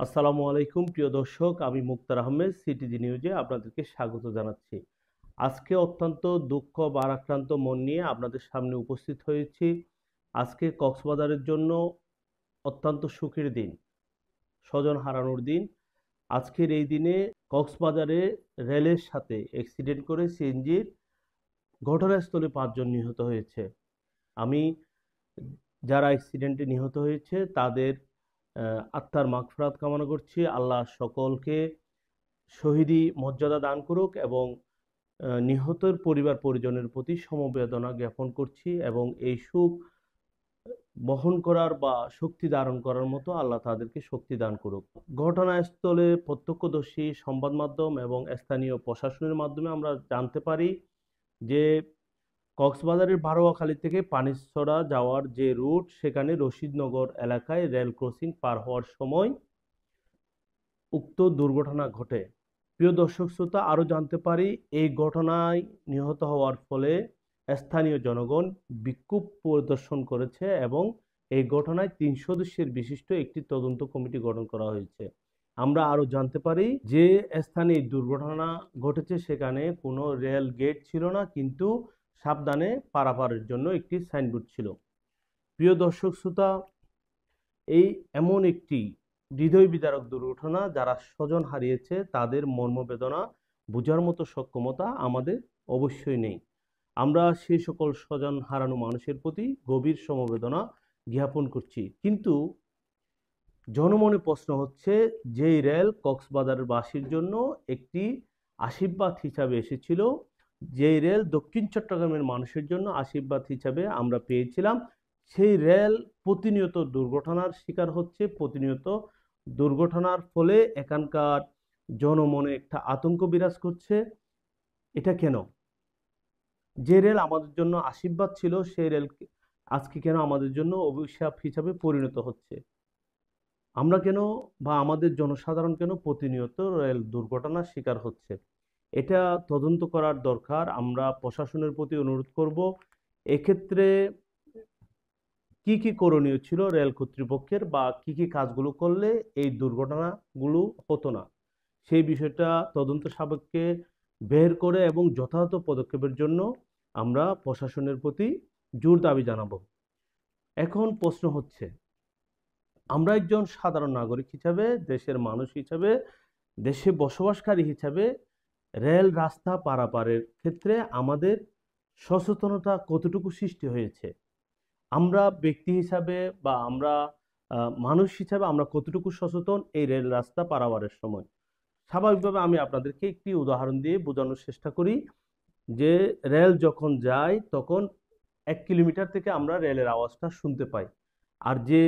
আসসালামু আলাইকুম প্রিয় দর্শক, আমি মুক্তার আহমেদ সিটিজি নিউজে আপনাদেরকে স্বাগত জানাচ্ছি। আজকে অত্যন্ত দুঃখ ভারাক্রান্ত মন নিয়ে আপনাদের সামনে উপস্থিত হয়েছি। আজকে কক্সবাজারের জন্য অত্যন্ত সুখের দিন, স্বজন হারানোর দিন। আজকের এই দিনে কক্সবাজারে রেলের সাথে অ্যাক্সিডেন্ট করে সিএনজির ঘটনাস্থলে 5 জন নিহত হয়েছে। আমি যারা অ্যাক্সিডেন্টে নিহত হয়েছে তাদের আত্মার মাগফিরাত কামনা করছি। আল্লাহ সকলকে শহীদি মর্যাদা দান করুক এবং নিহতের পরিবার পরিজনের প্রতি সমবেদনা জ্ঞাপন করছি এবং এই সুখ বহন করার বা শক্তি ধারণ করার মতো আল্লাহ তাদেরকে শক্তি দান করুক। ঘটনাস্থলে প্রত্যক্ষদর্শী সংবাদ মাধ্যম এবং স্থানীয় প্রশাসনের মাধ্যমে আমরা জানতে পারি যে কক্সবাজারের বারোয়াখালী থেকে পানিছড়া যাওয়ার যে রুট, সেখানে রশিদনগর এলাকায় রেল ক্রসিং পার হওয়ার সময় উক্ত দুর্ঘটনা ঘটে। প্রিয় দর্শক শ্রোতা, আরও জানতে পারি এই ঘটনায় নিহত হওয়ার ফলে স্থানীয় জনগণ বিক্ষোভ প্রদর্শন করেছে এবং এই ঘটনায় 3 সদস্যের বিশিষ্ট একটি তদন্ত কমিটি গঠন করা হয়েছে। আমরা আরও জানতে পারি যে স্থানে এই দুর্ঘটনা ঘটেছে সেখানে কোনো রেল গেট ছিল না, কিন্তু সাবধানে পারাপারের জন্য একটি সাইনবোর্ড ছিল। প্রিয় দর্শক শ্রোতা, এই এমন একটি হৃদয় বিদারক দুর্ঘটনা, যারা স্বজন হারিয়েছে তাদের মর্মবেদনা বোঝার মতো সক্ষমতা আমাদের অবশ্যই নেই। আমরা সেই সকল স্বজন হারানো মানুষের প্রতি গভীর সমবেদনা জ্ঞাপন করছি। কিন্তু জনমনে প্রশ্ন হচ্ছে, যেই রেল কক্সবাজারের বাসীর জন্য একটি আশীর্বাদ হিসাবে এসেছিল, যেই রেল দক্ষিণ চট্টগ্রামের মানুষের জন্য আশীর্বাদ হিসাবে আমরা পেয়েছিলাম, সেই রেল প্রতিনিয়ত দুর্ঘটনার শিকার হচ্ছে। প্রতিনিয়ত দুর্ঘটনার ফলে এখানকার জনমনে একটা আতঙ্ক বিরাজ করছে। এটা কেন? যে রেল আমাদের জন্য আশীর্বাদ ছিল, সেই রেল আজকে কেন আমাদের জন্য অভিশাপ হিসাবে পরিণত হচ্ছে? আমরা কেন বা আমাদের জনসাধারণ কেন প্রতিনিয়ত রেল দুর্ঘটনার শিকার হচ্ছে? এটা তদন্ত করার দরকার। আমরা প্রশাসনের প্রতি অনুরোধ করব, এক্ষেত্রে কি কি করণীয় ছিল রেল কর্তৃপক্ষের, বা কি কি কাজগুলো করলে এই দুর্ঘটনাগুলো হতো না, সেই বিষয়টা তদন্ত সাপেক্ষে বের করে এবং যথাযথ পদক্ষেপের জন্য আমরা প্রশাসনের প্রতি জোর দাবি জানাবো। এখন প্রশ্ন হচ্ছে, আমরা একজন সাধারণ নাগরিক হিসাবে, দেশের মানুষ হিসাবে, দেশে বসবাসকারী হিসাবে রেল রাস্তা পারাপারের ক্ষেত্রে আমাদের সচেতনতা কতটুকু সৃষ্টি হয়েছে? আমরা ব্যক্তি হিসাবে বা আমরা মানুষ হিসাবে আমরা কতটুকু সচেতন এই রেল রাস্তা পারাপারের সময়? স্বাভাবিকভাবে আমি আপনাদেরকে একটি উদাহরণ দিয়ে বোঝানোর চেষ্টা করি যে রেল যখন যায় তখন 1 কিলোমিটার থেকে আমরা রেলের আওয়াজটা শুনতে পাই। আর যে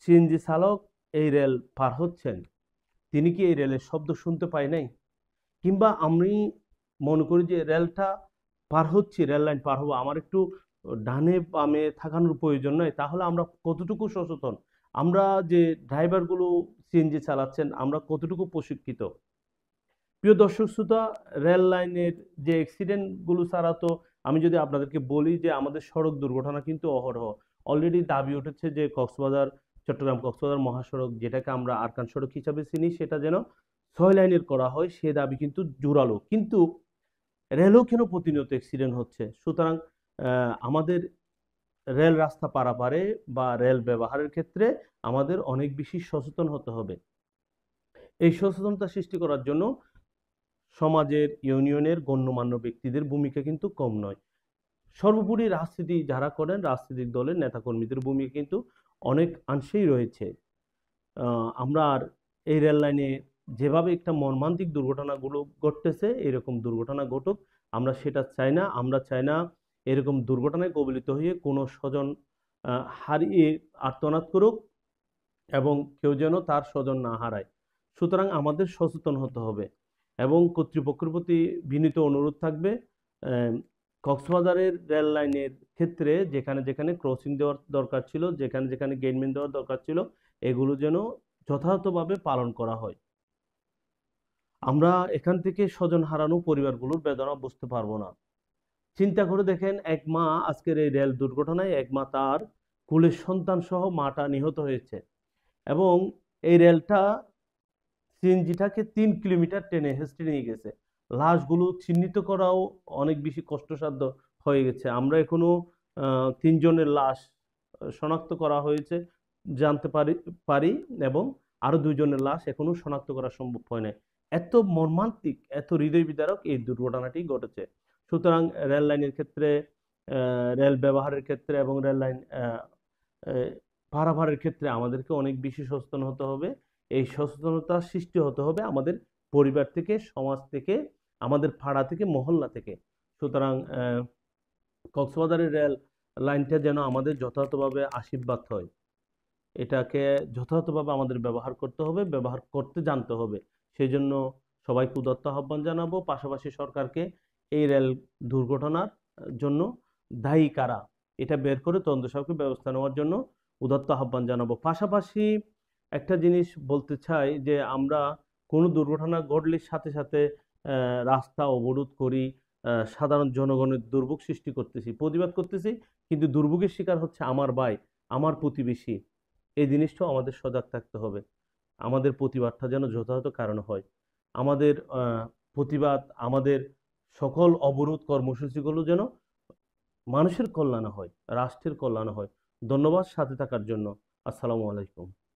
সিএনজি চালক এই রেল পার হচ্ছেন, তিনি কি এই রেলের শব্দ শুনতে পায় নাই? কিংবা আমি মনে করি যে রেলটা পার হচ্ছি, রেল লাইন পার হবো, আমার একটু ডানে বামে থাকানোর প্রয়োজন নয়? তাহলে আমরা কতটুকু সচেতন? আমরা যে ড্রাইভারগুলো সিএনজি চালাচ্ছেন, আমরা কতটুকু প্রশিক্ষিত? প্রিয় দর্শক শ্রোতা, রেল লাইনের যে অ্যাক্সিডেন্টগুলো ছাড়া তো আমি যদি আপনাদেরকে বলি যে আমাদের সড়ক দুর্ঘটনা কিন্তু অহরহ। অলরেডি দাবি উঠেছে যে চট্টগ্রাম কক্সবাজার মহাসড়ক, যেটাকে আমরা আরকান সড়ক হিসাবে চিনি, সেটা যেন 6 লাইনের করা হয়। সে দাবি কিন্তু জোরালো। কিন্তু রেলও কেন প্রতিনিয়ত অ্যাক্সিডেন্ট হচ্ছে? সুতরাং আমাদের রেল রাস্তা পারাপারে বা রেল ব্যবহারের ক্ষেত্রে আমাদের অনেক বেশি সচেতন হতে হবে। এই সচেতনতা সৃষ্টি করার জন্য সমাজের, ইউনিয়নের গণ্যমান্য ব্যক্তিদের ভূমিকা কিন্তু কম নয়। সর্বোপরি রাজনীতি যারা করেন, রাজনৈতিক দলের নেতাকর্মীদের ভূমিকা কিন্তু অনেক অংশেই রয়েছে। আমরা আর এই রেল লাইনে যেভাবে একটা মর্মান্তিক দুর্ঘটনাগুলো ঘটতেছে, এরকম দুর্ঘটনা ঘটুক আমরা সেটা চাই না। আমরা চাই না এরকম দুর্ঘটনায় কবলিত হয়ে কোনো স্বজন হারিয়ে আর্তনাদ করুক এবং কেউ যেন তার স্বজন না হারায়। সুতরাং আমাদের সচেতন হতে হবে এবং কর্তৃপক্ষের প্রতি বিনীত অনুরোধ থাকবে, কক্সবাজারের রেল লাইনের ক্ষেত্রে যেখানে যেখানে ক্রসিং দেওয়ার দরকার ছিল, যেখানে যেখানে গেটম্যান দেওয়ার দরকার ছিল, এগুলো যেন যথাযথভাবে পালন করা হয়। আমরা এখান থেকে স্বজন হারানো পরিবারগুলোর বেদনা বুঝতে পারবো না। চিন্তা করে দেখেন, এক মা আজকের এই রেল দুর্ঘটনায়, এক মা তার কোলের সন্তান সহ মাটা নিহত হয়েছে এবং এই রেলটা সিএনজিটাকে 3 কিলোমিটার টেনে হেঁচড়ে নিয়ে গেছে। লাশগুলো চিহ্নিত করাও অনেক বেশি কষ্টসাধ্য হয়ে গেছে। আমরা এখনো 3 জনের লাশ শনাক্ত করা হয়েছে জানতে পারি এবং আরো 2 জনের লাশ এখনো শনাক্ত করা সম্ভব হয় নাই। এত মর্মান্তিক, এত হৃদয় বিদারক এই দুর্ঘটনাটি ঘটেছে। সুতরাং রেল লাইনের ক্ষেত্রে, রেল ব্যবহারের ক্ষেত্রে এবং রেল লাইন পারাপারের ক্ষেত্রে আমাদেরকে অনেক বেশি সচেতন হতে হবে। এই সচেতনতা সৃষ্টি হতে হবে আমাদের পরিবার থেকে, সমাজ থেকে, আমাদের পাড়া থেকে, মহল্লা থেকে। সুতরাং কক্সবাজারের রেল লাইনটা যেন আমাদের যথাযথভাবে আশীর্বাদ হয়, এটাকে যথাযথভাবে আমাদের ব্যবহার করতে হবে, ব্যবহার করতে জানতে হবে। সেই জন্য সবাইকে উদাত্ত আহ্বান জানাবো, পাশাপাশি সরকারকে এই রেল দুর্ঘটনার জন্য দায়ী কারা এটা বের করে তদন্ত সাপেক্ষ ব্যবস্থা নেওয়ার জন্য উদাত্ত আহ্বান জানাবো। পাশাপাশি একটা জিনিস বলতে চাই যে আমরা কোনো দুর্ঘটনা ঘটলে সাথে সাথে রাস্তা অবরোধ করি, সাধারণ জনগণের দুর্ভোগ সৃষ্টি করতেছি, প্রতিবাদ করতেছি, কিন্তু দুর্ভোগের শিকার হচ্ছে আমার ভাই, আমার প্রতিবেশী। এই জিনিসটাও আমাদের সজাগ থাকতে হবে। আমাদের প্রতিবাদটা যেন যথাযথ কারণে হয়। আমাদের প্রতিবাদ, আমাদের সকল অবরোধ কর্মসূচিগুলো যেন মানুষের কল্যাণে হয়, রাষ্ট্রের কল্যাণে হয়। ধন্যবাদ সাথে থাকার জন্য। আসসালামু আলাইকুম।